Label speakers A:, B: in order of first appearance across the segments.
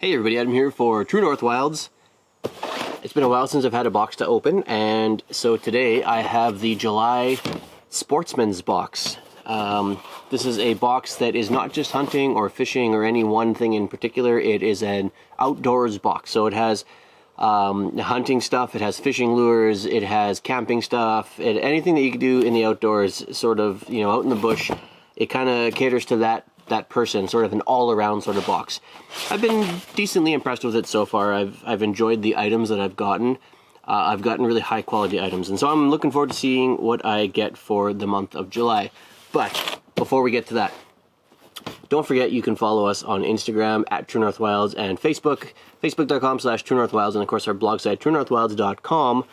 A: Hey everybody, Adam here for True North Wilds. It's been a while since I've had a box to open, and so today I have the July Sportsman's Box. This is a box that is not just hunting or fishing or any one thing in particular. It is an outdoors box, so it has hunting stuff, it has fishing lures, it has camping stuff, anything that you can do in the outdoors, sort of, you know, out in the bush. It kind of caters to that person, sort of an all-around sort of box. I've been decently impressed with it so far. I've enjoyed the items that I've gotten. I've gotten really high quality items, and so I'm looking forward to seeing what I get for the month of July. But before we get to that, don't forget you can follow us on Instagram at True North Wilds and Facebook, facebook.com/TrueNorthWilds, and of course our blog site, TrueNorthWilds.com.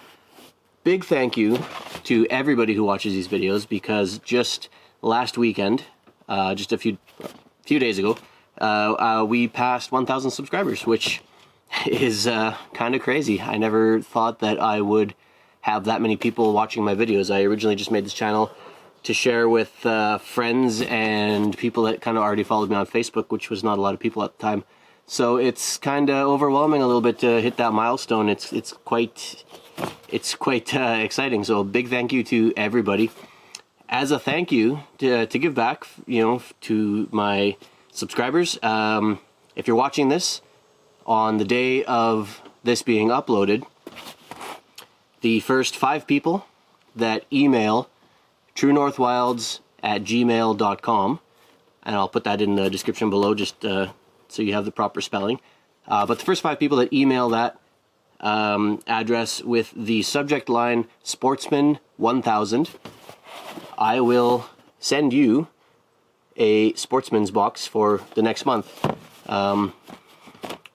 A: Big thank you to everybody who watches these videos, because just last weekend, just a few days ago, we passed 1,000 subscribers, which is kind of crazy. I never thought that I would have that many people watching my videos. I originally just made this channel to share with friends and people that kind of already followed me on Facebook, which was not a lot of people at the time. So it's kind of overwhelming a little bit to hit that milestone. It's quite exciting. So a big thank you to everybody. As a thank you to give back, you know, to my subscribers, if you're watching this on the day of this being uploaded, the first 5 people that email truenorthwilds@gmail.com, and I'll put that in the description below just so you have the proper spelling, but the first 5 people that email that address with the subject line Sportsman 1000, I will send you a Sportsman's Box for the next month,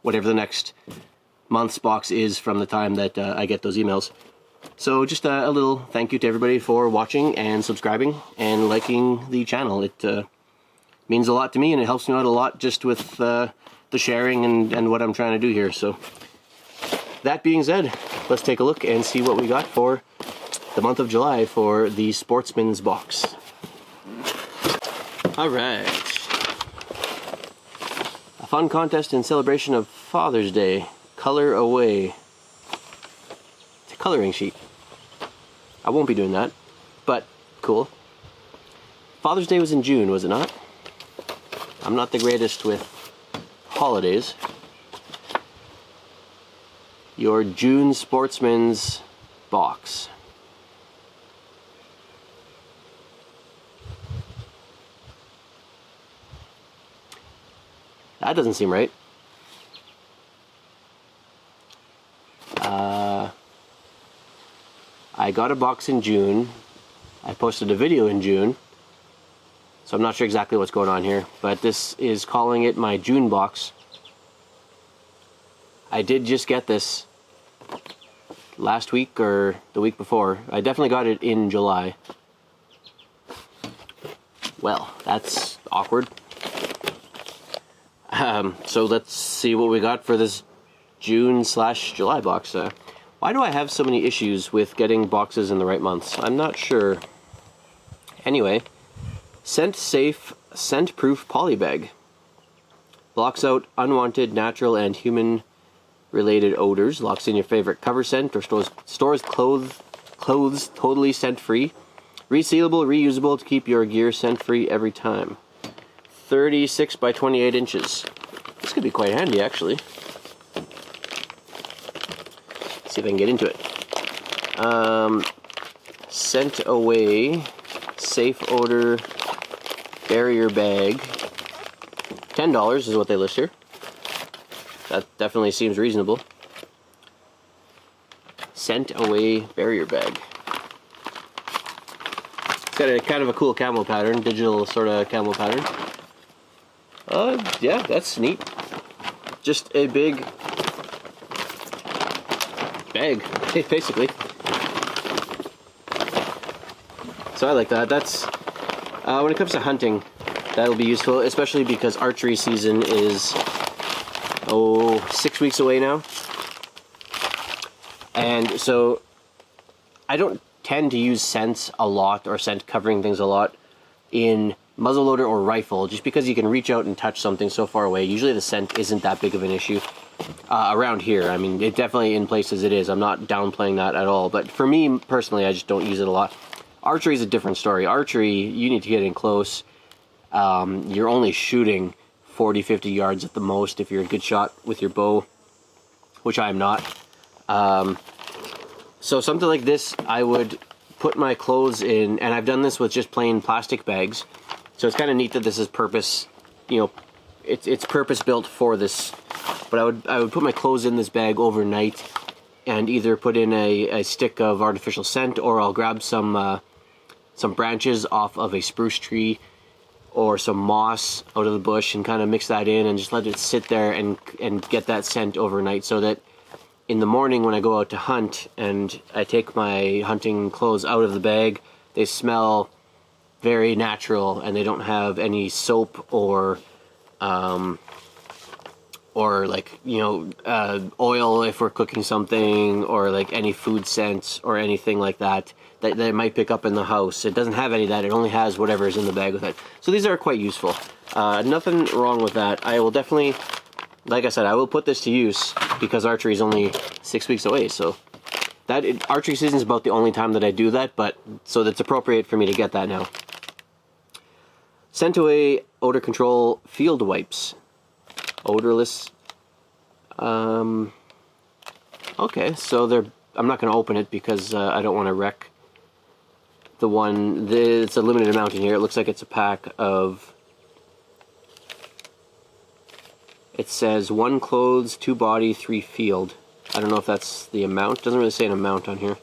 A: whatever the next month's box is from the time that I get those emails. So just a little thank you to everybody for watching and subscribing and liking the channel. It means a lot to me, and it helps me out a lot just with the sharing and what I'm trying to do here. So that being said, let's take a look and see what we got for the month of July for the Sportsman's Box. Alright. A fun contest in celebration of Father's Day. Color away. It's a coloring sheet. I won't be doing that, but cool. Father's Day was in June, was it not? I'm not the greatest with holidays. Your June Sportsman's Box. That doesn't seem right. I got a box in June. I posted a video in June. So I'm not sure exactly what's going on here, but this is calling it my June box. I did just get this last week or the week before. I definitely got it in July. Well, that's awkward. So let's see what we got for this June/July box. Why do I have so many issues with getting boxes in the right months? I'm not sure. Anyway, scent safe, scent proof poly bag. Blocks out unwanted natural and human related odors. Locks in your favorite cover scent or stores clothes totally scent free. Resealable, reusable to keep your gear scent free every time. 36 by 28 inches. This could be quite handy, actually. Let's see if I can get into it. Scent away, safe odor barrier bag. $10 is what they list here. That definitely seems reasonable. Scent away barrier bag. It's got a kind of a cool camo pattern, digital sort of camo pattern. Yeah, that's neat. Just a big bag, basically. So I like that. That's when it comes to hunting, that'll be useful, especially because archery season is 6 weeks away now. And so I don't tend to use scents a lot, or scent covering things a lot, in muzzleloader or rifle, just because you can reach out and touch something so far away. Usually the scent isn't that big of an issue around here. I mean, it definitely in places it is. I'm not downplaying that at all. But for me personally, I just don't use it a lot. Archery is a different story. Archery, you need to get in close. You're only shooting 40, 50 yards at the most if you're a good shot with your bow, which I am not. So something like this, I would put my clothes in, and I've done this with just plain plastic bags. So it's kind of neat that this is purpose, you know, it's purpose built for this. But I would put my clothes in this bag overnight and either put in a stick of artificial scent, or I'll grab some branches off of a spruce tree or some moss out of the bush and kind of mix that in and just let it sit there and get that scent overnight, so that in the morning when I go out to hunt and I take my hunting clothes out of the bag, they smell very natural and they don't have any soap or like, you know, oil if we're cooking something, or like any food scents or anything like that that it might pick up in the house. It doesn't have any of that. It only has whatever is in the bag with it. So these are quite useful. Nothing wrong with that. I will definitely, like I said, I will put this to use because archery is only 6 weeks away. So archery season is about the only time that I do that, but so that's appropriate for me to get that now. Sent away Odor Control field wipes. Odorless. Okay, so I'm not going to open it because I don't want to wreck the one. It's a limited amount in here. It looks like it's a pack of, it says 1 clothes, 2 body, 3 field. I don't know if that's the amount. Doesn't really say an amount on here.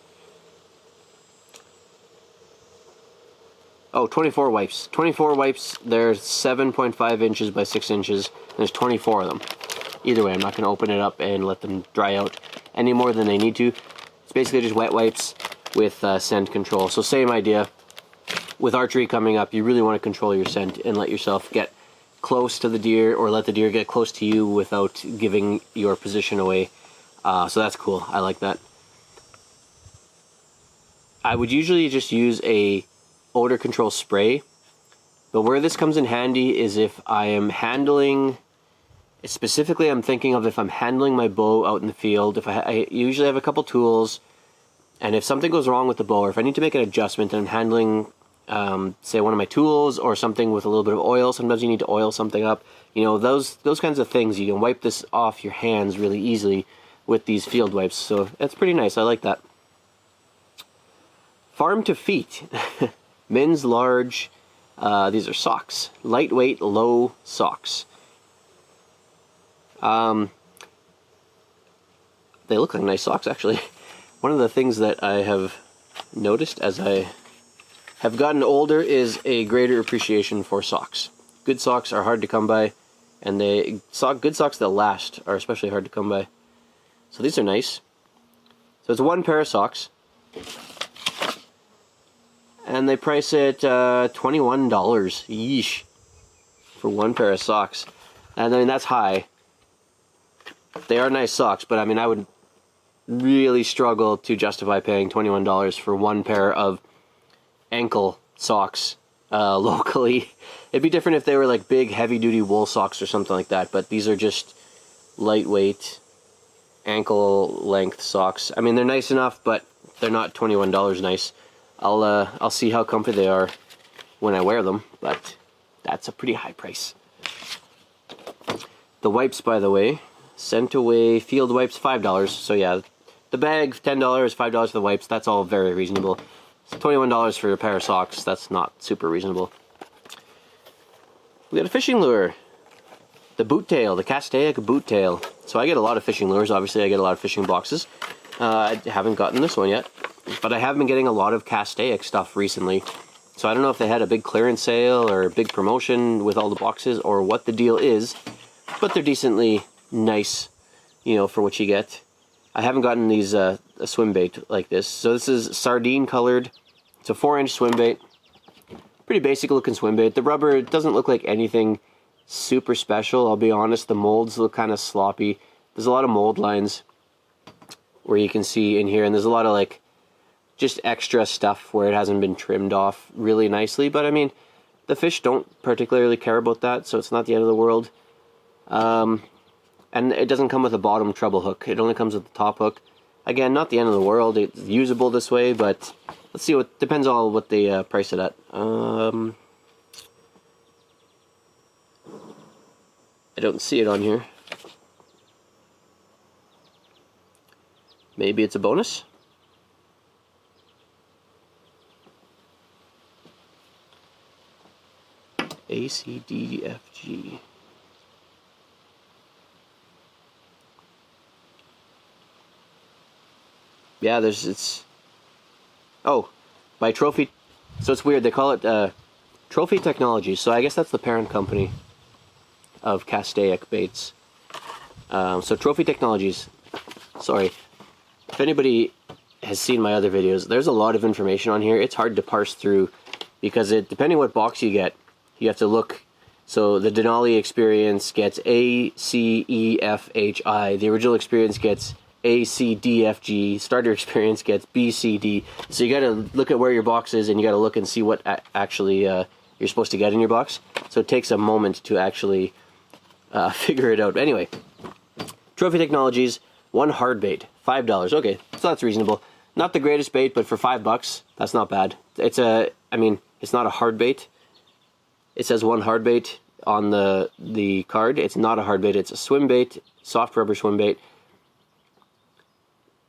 A: Oh, 24 wipes. 24 wipes. They're 7.5 inches by 6 inches. And there's 24 of them. Either way, I'm not going to open it up and let them dry out any more than they need to. It's basically just wet wipes with scent control. So same idea. With archery coming up, you really want to control your scent and let yourself get close to the deer, or let the deer get close to you without giving your position away. So that's cool. I like that. I would usually just use a odor control spray, but where this comes in handy is if I am handling, specifically I'm thinking of if I'm handling my bow out in the field. If I usually have a couple tools, and if something goes wrong with the bow, or if I need to make an adjustment and I'm handling say one of my tools or something with a little bit of oil, sometimes you need to oil something up, you know, those kinds of things, you can wipe this off your hands really easily with these field wipes. So that's pretty nice. I like that. Farm to feet. Men's large, these are socks. Lightweight, low socks. They look like nice socks, actually. One of the things that I have noticed as I have gotten older is a greater appreciation for socks. Good socks are hard to come by, and good socks that last are especially hard to come by. So these are nice. So it's 1 pair of socks. And they price it $21. Yeesh. For 1 pair of socks. And I mean, that's high. They are nice socks, but I mean, I would really struggle to justify paying $21 for 1 pair of ankle socks locally. It'd be different if they were like big, heavy-duty wool socks or something like that, but these are just lightweight, ankle-length socks. I mean, they're nice enough, but they're not $21 nice. I'll see how comfy they are when I wear them, but that's a pretty high price. The wipes, by the way, sent away field wipes, $5. So yeah, the bag, $10, $5 for the wipes, that's all very reasonable. $21 for a pair of socks, that's not super reasonable. We got a fishing lure. The boot tail, the Castaic boot tail. So I get a lot of fishing lures, obviously I get a lot of fishing boxes. I haven't gotten this one yet, but I have been getting a lot of Castaic stuff recently. So I don't know if they had a big clearance sale or a big promotion with all the boxes or what the deal is, but they're decently nice, you know, for what you get. I haven't gotten these a swim bait like this. So this is sardine colored. It's a 4-inch swim bait. Pretty basic looking swim bait. The rubber, it doesn't look like anything super special, I'll be honest. The molds look kind of sloppy. There's a lot of mold lines where you can see in here, and there's a lot of like just extra stuff where it hasn't been trimmed off really nicely. But I mean, The fish don't particularly care about that, so it's not the end of the world. And it doesn't come with a bottom treble hook. It only comes with the top hook. Again, not the end of the world. It's usable this way, but let's see what depends on what they price it at. I don't see it on here. Maybe it's a bonus. A, C, D, F, G. Yeah, oh, by Trophy. So it's weird, they call it Trophy Technologies. So I guess that's the parent company of Castaic Baits. So Trophy Technologies. Sorry. If anybody has seen my other videos, there's a lot of information on here. It's hard to parse through because depending what box you get, you have to look. So the Denali Experience gets A, C, E, F, H, I. The original Experience gets A, C, D, F, G. Starter Experience gets B, C, D. So you got to look at where your box is, and you got to look and see what actually you're supposed to get in your box. So it takes a moment to actually figure it out. But anyway, Trophy Technologies, one hard bait, $5. Okay, so that's reasonable. Not the greatest bait, but for $5, that's not bad. It's it's not a hard bait. It says one hard bait on the card. It's not a hard bait. It's a swim bait, soft rubber swim bait.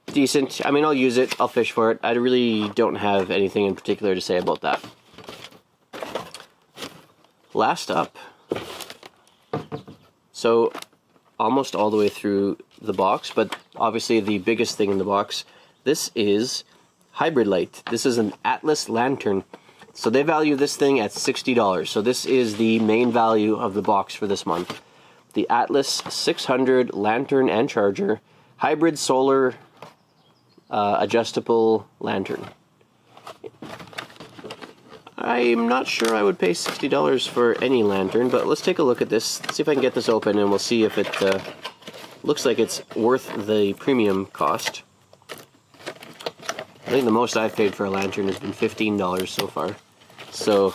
A: Decent. I mean, I'll use it. I'll fish for it. I really don't have anything in particular to say about that. Last up. So, almost all the way through the box, but obviously the biggest thing in the box. This is Hybrid Light. This is an Atlas lantern. So they value this thing at $60. So this is the main value of the box for this month. The Atlas 600 lantern and charger, hybrid solar adjustable lantern. I'm not sure I would pay $60 for any lantern, but let's take a look at this. See if I can get this open, and we'll see if it looks like it's worth the premium cost. I think the most I've paid for a lantern has been $15 so far. So,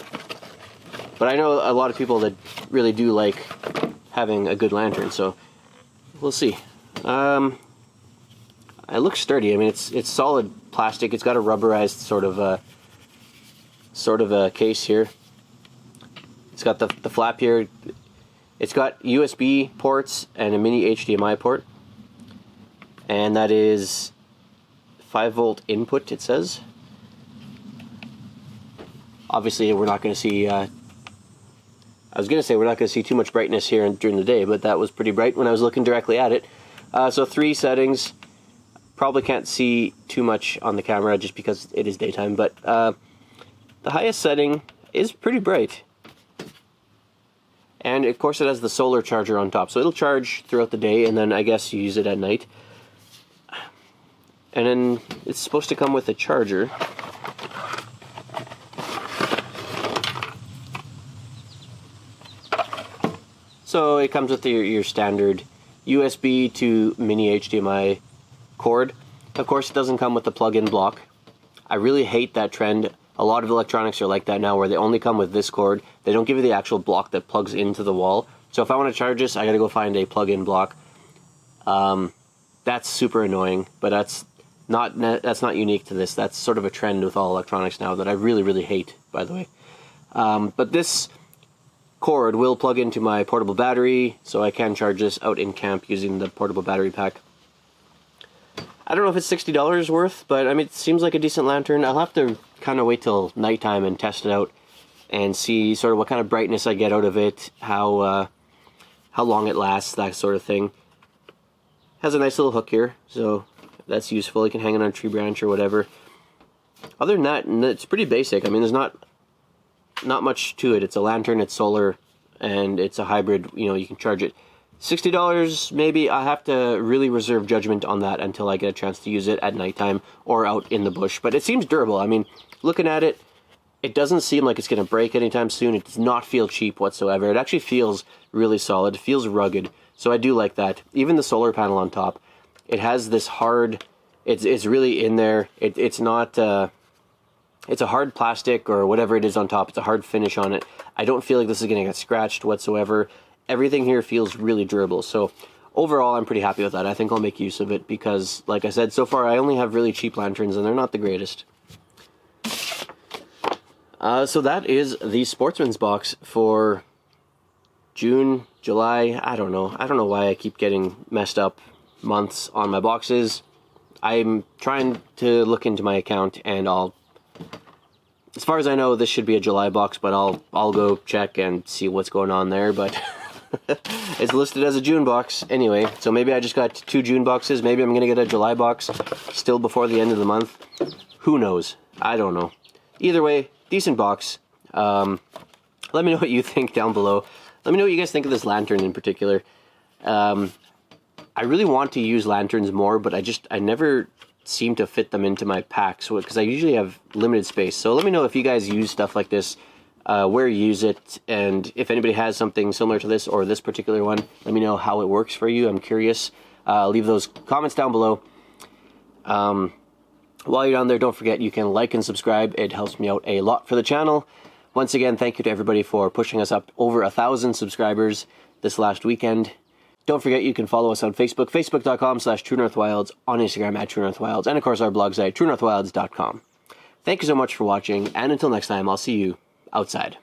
A: but I know a lot of people that really do like having a good lantern, so we'll see. It looks sturdy. I mean, it's solid plastic. It's got a rubberized sort of a case here. It's got the flap here. It's got USB ports and a mini HDMI port, and that is 5-volt input, it says. Obviously, we're not going to see, I was going to say we're not going to see too much brightness here during the day, but that was pretty bright when I was looking directly at it. So 3 settings. Probably can't see too much on the camera just because it is daytime, but the highest setting is pretty bright. And of course it has the solar charger on top, so it'll charge throughout the day, and then I guess you use it at night. And then it's supposed to come with a charger. So it comes with your standard USB to mini HDMI cord. Of course, it doesn't come with the plug-in block. I really hate that trend. A lot of electronics are like that now, where they only come with this cord. They don't give you the actual block that plugs into the wall. So if I want to charge this, I gotta go find a plug-in block. That's super annoying, but that's not unique to this. That's sort of a trend with all electronics now that I really, really hate, by the way. But this cord will plug into my portable battery, so I can charge this out in camp using the portable battery pack. I don't know if it's $60 worth, but I mean, it seems like a decent lantern. I'll have to kind of wait till nighttime and test it out and see sort of what kind of brightness I get out of it, how long it lasts, that sort of thing. Has a nice little hook here, so that's useful. You can hang it on a tree branch or whatever. Other than that, it's pretty basic. I mean, there's not much to it. It's a lantern, it's solar, and it's a hybrid. You know, you can charge it. $60 maybe. I have to really reserve judgment on that until I get a chance to use it at nighttime or out in the bush. But it seems durable. I mean, looking at it, it doesn't seem like it's going to break anytime soon. It does not feel cheap whatsoever. It actually feels really solid. It feels rugged. So I do like that. Even the solar panel on top, it has this hard, it's really in there. It's not, It's a hard plastic or whatever it is on top. It's a hard finish on it. I don't feel like this is going to get scratched whatsoever. Everything here feels really durable. So overall, I'm pretty happy with that. I think I'll make use of it because, like I said, so far I only have really cheap lanterns and they're not the greatest. So that is the Sportsman's Box for June, July. I don't know why I keep getting messed up months on my boxes. I'm trying to look into my account and as far as I know, this should be a July box, but I'll go check and see what's going on there, but it's listed as a June box anyway, so maybe I just got 2 June boxes. Maybe I'm gonna get a July box still before the end of the month. Who knows? I don't know. Either way, decent box. Let me know what you think down below. Let me know what you guys think of this lantern in particular. I really want to use lanterns more, but I never seem to fit them into my packs because I usually have limited space. So let me know if you guys use stuff like this, where you use it, and if anybody has something similar to this or this particular one, let me know how it works for you. I'm curious. Leave those comments down below. While you're down there, don't forget you can like and subscribe. It helps me out a lot for the channel. Once again, thank you to everybody for pushing us up over 1,000 subscribers this last weekend. Don't forget you can follow us on Facebook, facebook.com/TrueNorthWilds, on Instagram @TrueNorthWilds, and of course our blog site, TrueNorthWilds.com. Thank you so much for watching, and until next time, I'll see you outside.